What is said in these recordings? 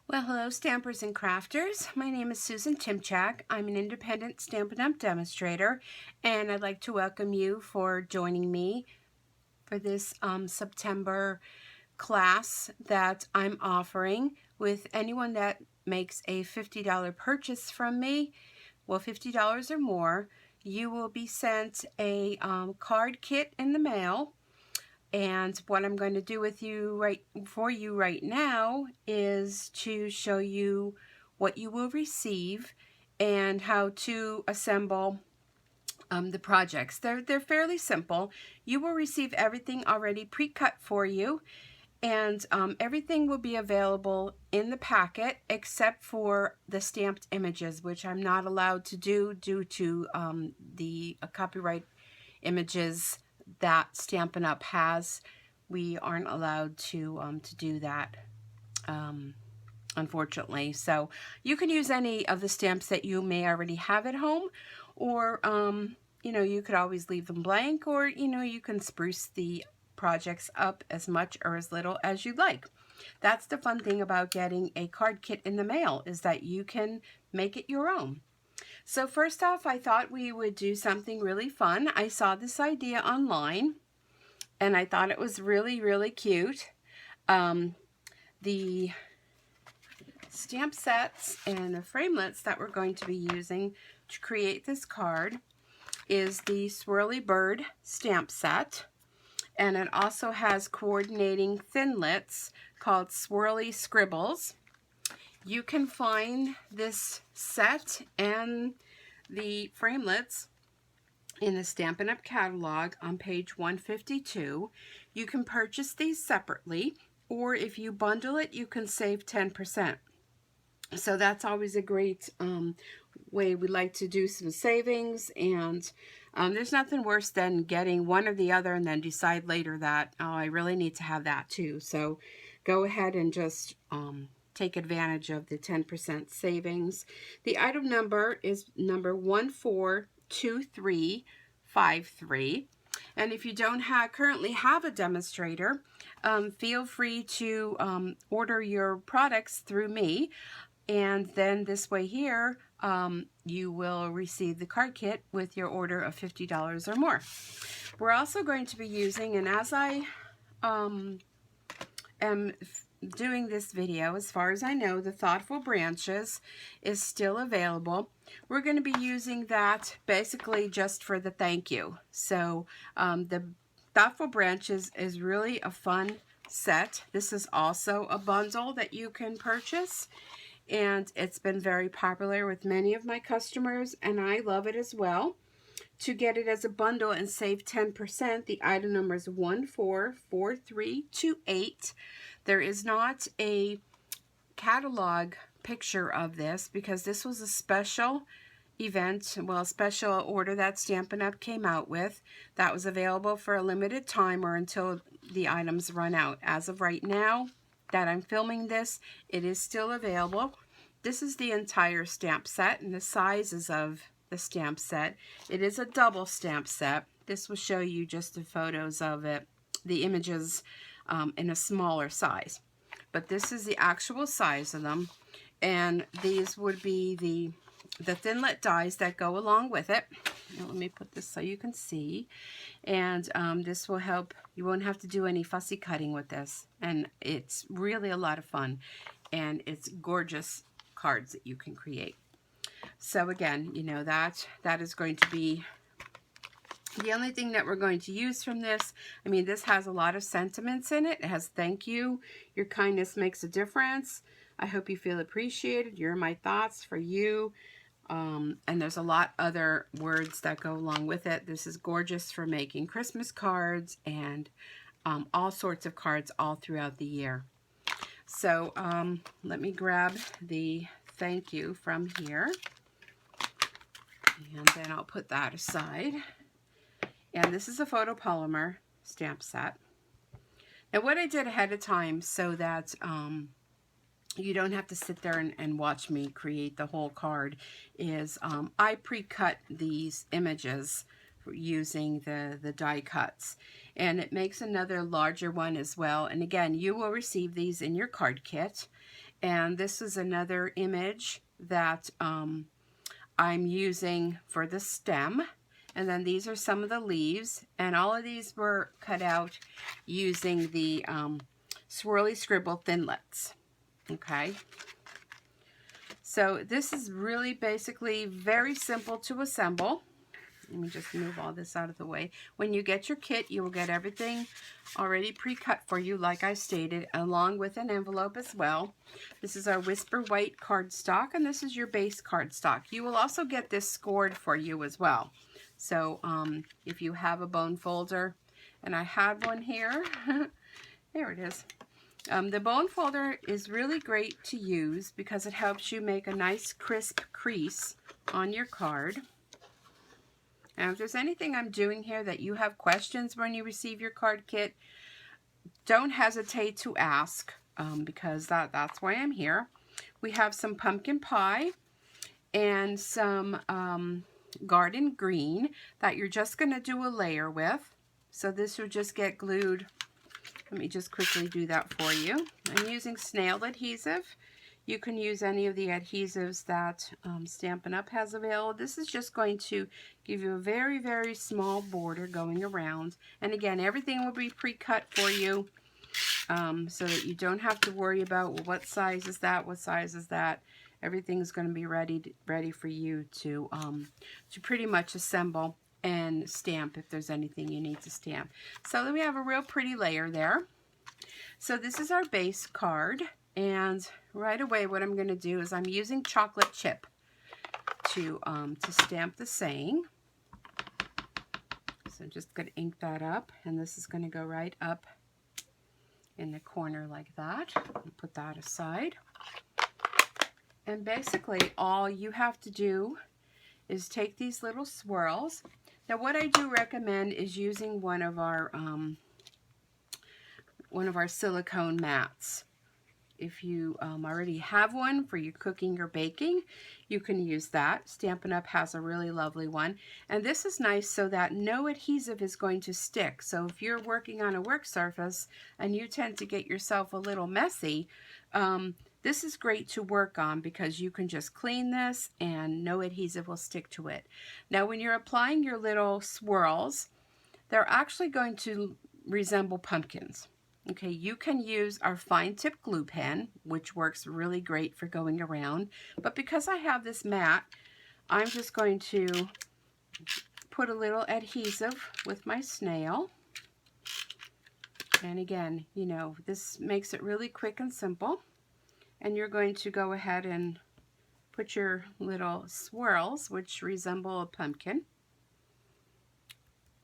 Well, hello Stampers and Crafters. My name is Susan Timchak. I'm an independent Stampin' Up! Demonstrator, and I'd like to welcome you for joining me for this September class that I'm offering with anyone that makes a $50 purchase from me. Well, $50 or more, you will be sent a card kit in the mail. And what I'm going to do with you right now is to show you what you will receive and how to assemble the projects. They're fairly simple. You will receive everything already pre-cut for you, and everything will be available in the packet except for the stamped images, which I'm not allowed to do due to the copyright images that Stampin' Up! Has. We aren't allowed to do that, unfortunately. So you can use any of the stamps that you may already have at home, or you know, you could always leave them blank, or you know, you can spruce the projects up as much or as little as you like. That's the fun thing about getting a card kit in the mail, is that you can make it your own. So first off, I thought we would do something really fun. I saw this idea online and I thought it was really, really cute. The stamp sets and the framelits that we're going to be using to create this card is the Swirly Bird stamp set. And it also has coordinating thinlits called Swirly Scribbles. You can find this set and the framelits in the Stampin' Up! Catalog on page 152. You can purchase these separately, or if you bundle it, you can save 10%. So that's always a great way. We like to do some savings, and there's nothing worse than getting one or the other and then decide later that, oh, I really need to have that too. So go ahead and just take advantage of the 10% savings. The item number is number 142353. And if you don't currently have a demonstrator, feel free to order your products through me. And then this way here, you will receive the card kit with your order of $50 or more. We're also going to be using, and as I am doing this video, as far as I know, the Thoughtful Branches is still available. We're going to be using that basically just for the thank you. So the Thoughtful Branches is really a fun set. This is also a bundle that you can purchase, and it's been very popular with many of my customers, and I love it as well. To get it as a bundle and save 10%, the item number is 144328. There is not a catalog picture of this because this was a special event, well, a special order that Stampin' Up! Came out with that was available for a limited time or until the items run out. As of right now that I'm filming this, it is still available. This is the entire stamp set and the sizes of the stamp set. It is a double stamp set. This will show you just the photos of it, the images in a smaller size. But this is the actual size of them, and these would be the thinlet dies that go along with it. Now, let me put this so you can see. And this will help. You won't have to do any fussy cutting with this, and it's really a lot of fun, and it's gorgeous cards that you can create. So again, you know, that is going to be the only thing that we're going to use from this. I mean, this has a lot of sentiments in it. It has thank you. Your kindness makes a difference. I hope you feel appreciated. You're my thoughts for you. And there's a lot other words that go along with it. This is gorgeous for making Christmas cards and all sorts of cards all throughout the year. So let me grab the thank you from here. And then I'll put that aside. And this is a photopolymer stamp set. Now what I did ahead of time so that you don't have to sit there and watch me create the whole card is I pre-cut these images using the die cuts. And it makes another larger one as well. And again, you will receive these in your card kit. And this is another image that I'm using for the stem. And then these are some of the leaves, and all of these were cut out using the Swirly Scribble Thinlits. Okay, so this is really basically very simple to assemble. Let me just move all this out of the way. When you get your kit, you will get everything already pre-cut for you, like I stated, along with an envelope as well. This is our Whisper White cardstock, and this is your base cardstock. You will also get this scored for you as well. So if you have a bone folder, and I have one here, there it is. The bone folder is really great to use because it helps you make a nice crisp crease on your card. Now, if there's anything I'm doing here that you have questions when you receive your card kit, don't hesitate to ask because that's why I'm here. We have some pumpkin pie and some garden green that you're just going to do a layer with. So this will just get glued. Let me just quickly do that for you. I'm using snail adhesive. You can use any of the adhesives that Stampin' Up! Has available. This is just going to give you a very, very small border going around. And again, everything will be pre-cut for you so that you don't have to worry about, well, what size is that, what size is that. Everything's going to be ready for you to pretty much assemble and stamp if there's anything you need to stamp. So then we have a real pretty layer there. So this is our base card. And right away what I'm going to do is I'm using chocolate chip to stamp the saying. So I'm just going to ink that up, and this is going to go right up in the corner like that. And put that aside. And basically all you have to do is take these little swirls. Now what I do recommend is using one of our silicone mats. If you already have one for your cooking or baking, you can use that. Stampin' Up! Has a really lovely one. And this is nice so that no adhesive is going to stick. So if you're working on a work surface and you tend to get yourself a little messy, this is great to work on because you can just clean this and no adhesive will stick to it. Now when you're applying your little swirls, they're actually going to resemble pumpkins. Okay, you can use our fine tip glue pen, which works really great for going around. But because I have this mat, I'm just going to put a little adhesive with my snail. And again, you know, this makes it really quick and simple. And you're going to go ahead and put your little swirls, which resemble a pumpkin,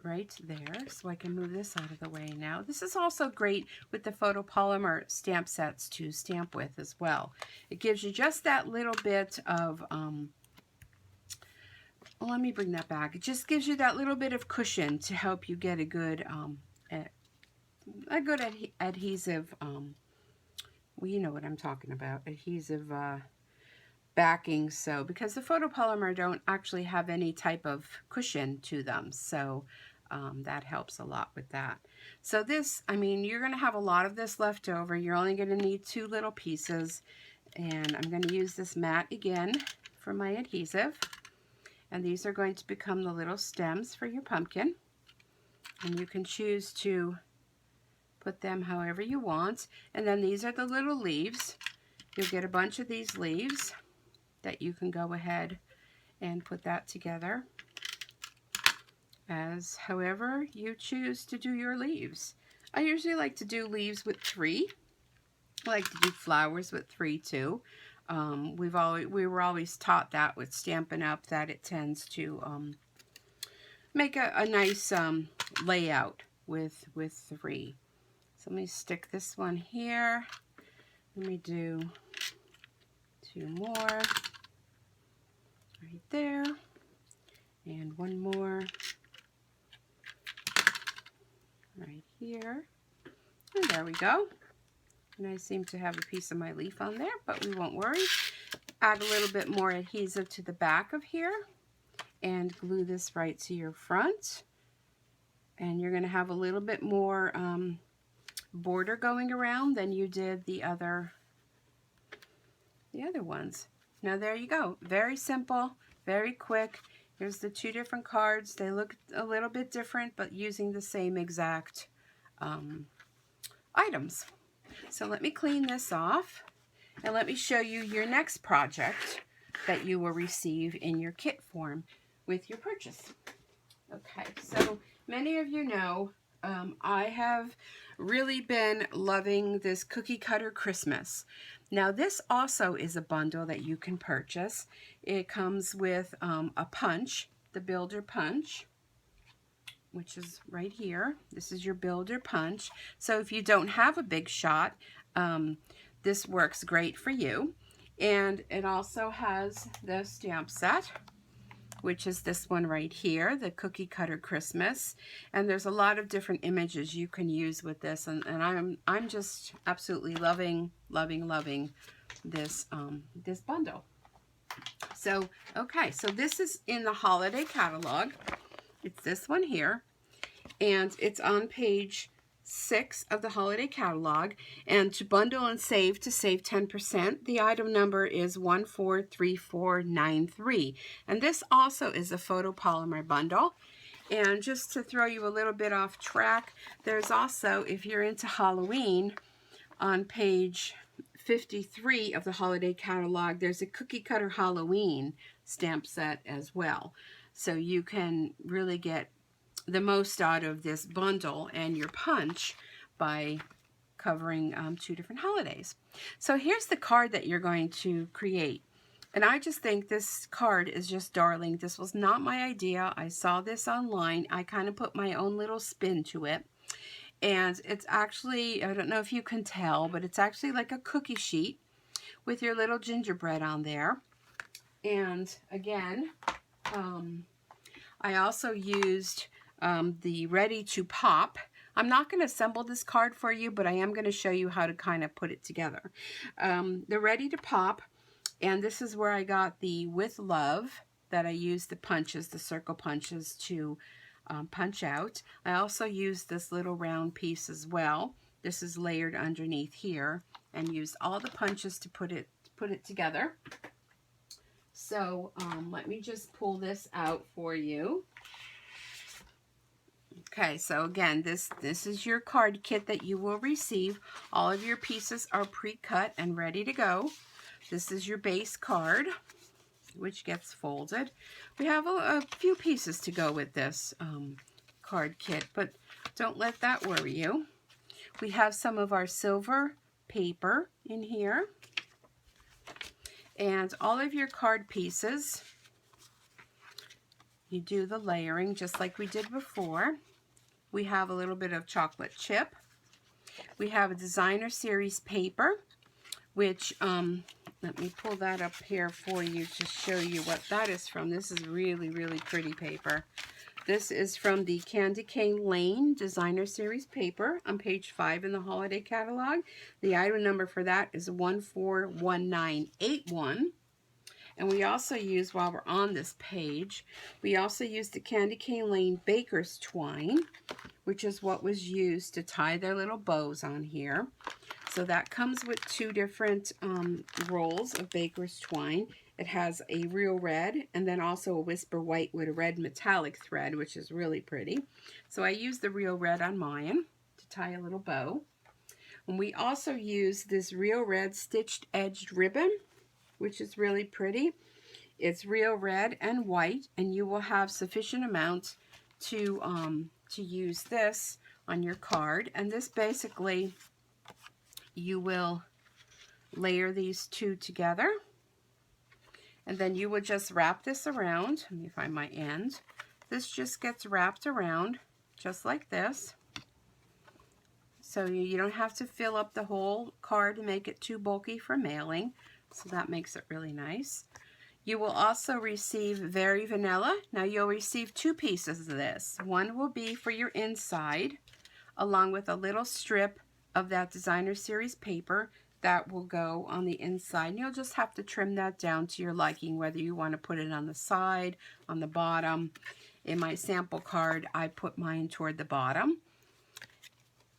right there. So I can move this out of the way now. This is also great with the photopolymer stamp sets to stamp with as well. It gives you just that little bit of, let me bring that back. It just gives you that little bit of cushion to help you get a good adhesive, well, you know what I'm talking about, adhesive backing. So because the photopolymer don't actually have any type of cushion to them, so that helps a lot with that. So this, I mean, you're going to have a lot of this left over. You're only going to need 2 little pieces, and I'm going to use this mat again for my adhesive, and these are going to become the little stems for your pumpkin, and you can choose to put them however you want. And then these are the little leaves. You'll get a bunch of these leaves that you can go ahead and put that together as however you choose to do your leaves. I usually like to do leaves with 3. I like to do flowers with 3 too. We were always taught that with Stampin' Up! That it tends to make a nice layout with 3. So let me stick this one here. Let me do 2 more right there, and 1 more right here, and there we go. And I seem to have a piece of my leaf on there, but we won't worry. Add a little bit more adhesive to the back of here and glue this right to your front, and you're going to have a little bit more border going around than you did the other the other ones. Now there you go. Very simple, very quick. Here's the two different cards. They look a little bit different, but using the same exact items. So let me clean this off, and let me show you your next project that you will receive in your kit form with your purchase. Okay, so many of you know I have really been loving this cookie cutter Christmas. Now this also is a bundle that you can purchase. It comes with a punch, the builder punch, which is right here. This is your builder punch. So if you don't have a big shot, this works great for you. And it also has the stamp set, which is this one right here, the Cookie Cutter Christmas. And there's a lot of different images you can use with this, and I'm just absolutely loving this this bundle. So okay, so this is in the holiday catalog. It's this one here, and it's on page 6 of the holiday catalog. And to bundle and save, to save 10%, the item number is 143493. And this also is a photopolymer bundle. And just to throw you a little bit off track, there's also, if you're into Halloween, on page 53 of the holiday catalog, there's a Cookie Cutter Halloween stamp set as well. So you can really get the most out of this bundle and your punch by covering 2 different holidays. So here's the card that you're going to create. And I just think this card is just darling. This was not my idea. I saw this online. I kind of put my own little spin to it. And it's actually, I don't know if you can tell, but it's actually like a cookie sheet with your little gingerbread on there. And again, I also used the Ready to Pop. I'm not going to assemble this card for you, but I am going to show you how to kind of put it together. The Ready to Pop, and this is where I got the With Love that I used the punches, the circle punches to punch out. I also used this little round piece as well. This is layered underneath here, and used all the punches to put it together. So let me just pull this out for you. Okay, so again, this is your card kit that you will receive. All of your pieces are pre-cut and ready to go. This is your base card, which gets folded. We have a few pieces to go with this card kit, but don't let that worry you. We have some of our silver paper in here. And all of your card pieces, you do the layering just like we did before. We have a little bit of chocolate chip. We have a designer series paper, which, let me pull that up here for you to show you what that is from. This is really, really pretty paper. This is from the Candy Cane Lane Designer Series paper on page 5 in the holiday catalog. The item number for that is 141981. And we also use, while we're on this page, we also use the Candy Cane Lane Baker's Twine, which is what was used to tie their little bows on here. So that comes with 2 different rolls of Baker's Twine. It has a real red and then also a whisper white with a red metallic thread, which is really pretty. So I used the real red on mine to tie a little bow. And we also use this real red stitched edged ribbon, which is really pretty. It's real red and white, and you will have sufficient amount to use this on your card. And this basically, you will layer these 2 together, and then you would just wrap this around. Let me find my end. This just gets wrapped around just like this. So you don't have to fill up the whole card to make it too bulky for mailing. So that makes it really nice. You will also receive Very Vanilla. Now you'll receive 2 pieces of this. One will be for your inside, along with a little strip of that Designer Series paper that will go on the inside. And you'll just have to trim that down to your liking, whether you want to put it on the side, on the bottom. In my sample card, I put mine toward the bottom.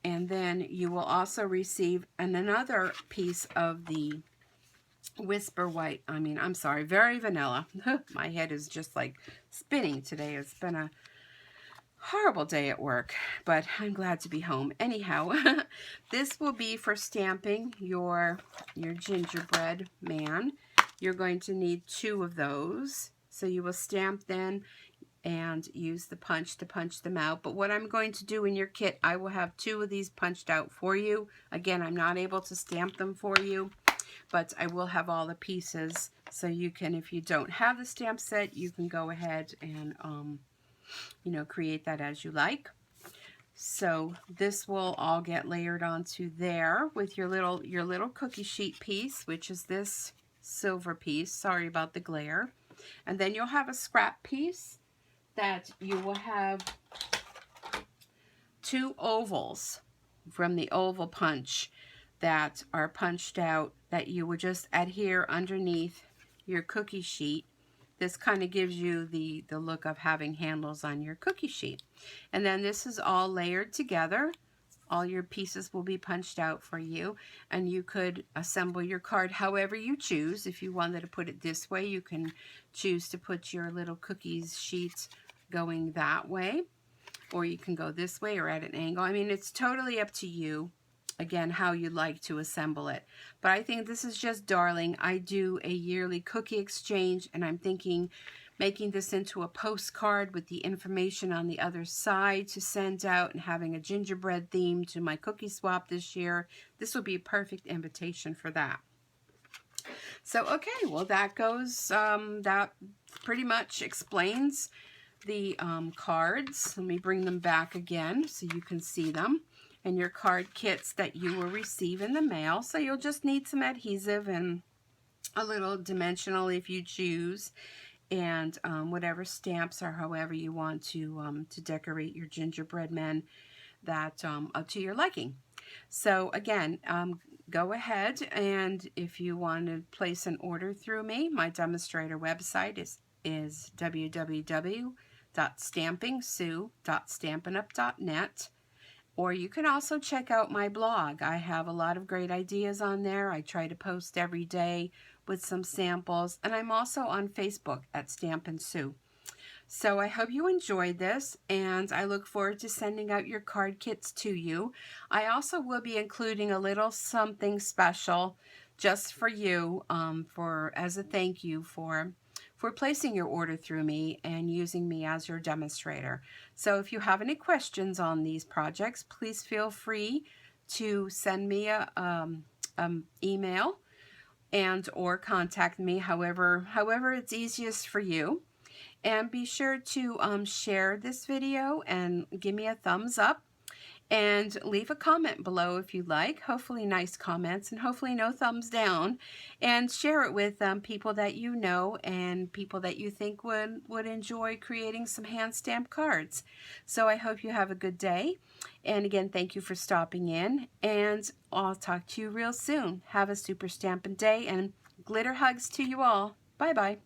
And then you will also receive another piece of the Whisper White. I mean, I'm sorry, very vanilla. My head is just like spinning today. It's been a horrible day at work, but I'm glad to be home. Anyhow, this will be for stamping your gingerbread man. You're going to need 2 of those. So you will stamp then and use the punch to punch them out. But what I'm going to do in your kit, I will have 2 of these punched out for you. Again, I'm not able to stamp them for you, but I will have all the pieces. So you can, if you don't have the stamp set, you can go ahead and you know, create that as you like. So this will all get layered onto there with your little cookie sheet piece, which is this silver piece. Sorry about the glare. And then you'll have a scrap piece that you will have 2 ovals from the oval punch that are punched out that you would just adhere underneath your cookie sheet. This kind of gives you the look of having handles on your cookie sheet. And then this is all layered together. All your pieces will be punched out for you, and you could assemble your card however you choose. If you wanted to put it this way, you can choose to put your little cookies sheets going that way, or you can go this way or at an angle. I mean, it's totally up to you, again, how you like to assemble it. But I think this is just darling. I do a yearly cookie exchange, and I'm thinking making this into a postcard with the information on the other side to send out, and having a gingerbread theme to my cookie swap this year. This would be a perfect invitation for that. So, okay, well, that goes, that pretty much explains the cards. Let me bring them back again so you can see them. And your card kits that you will receive in the mail. So you'll just need some adhesive and a little dimensional if you choose, and whatever stamps or however you want to decorate your gingerbread men, that up to your liking. So again, go ahead, and if you want to place an order through me, my demonstrator website is www.stampingsue.stampinup.net. Or you can also check out my blog. I have a lot of great ideas on there. I try to post every day with some samples. And I'm also on Facebook at Stampin' Sue. So I hope you enjoyed this, and I look forward to sending out your card kits to you. I also will be including a little something special just for you, as a thank you for placing your order through me and using me as your demonstrator. So if you have any questions on these projects, please feel free to send me a email and or contact me however it's easiest for you. And be sure to share this video and give me a thumbs up. And leave a comment below if you like, hopefully nice comments, and hopefully no thumbs down. And share it with people that you know and people that you think would enjoy creating some hand stamped cards. So I hope you have a good day. And again, thank you for stopping in. And I'll talk to you real soon. Have a super stampin' day, and glitter hugs to you all. Bye-bye.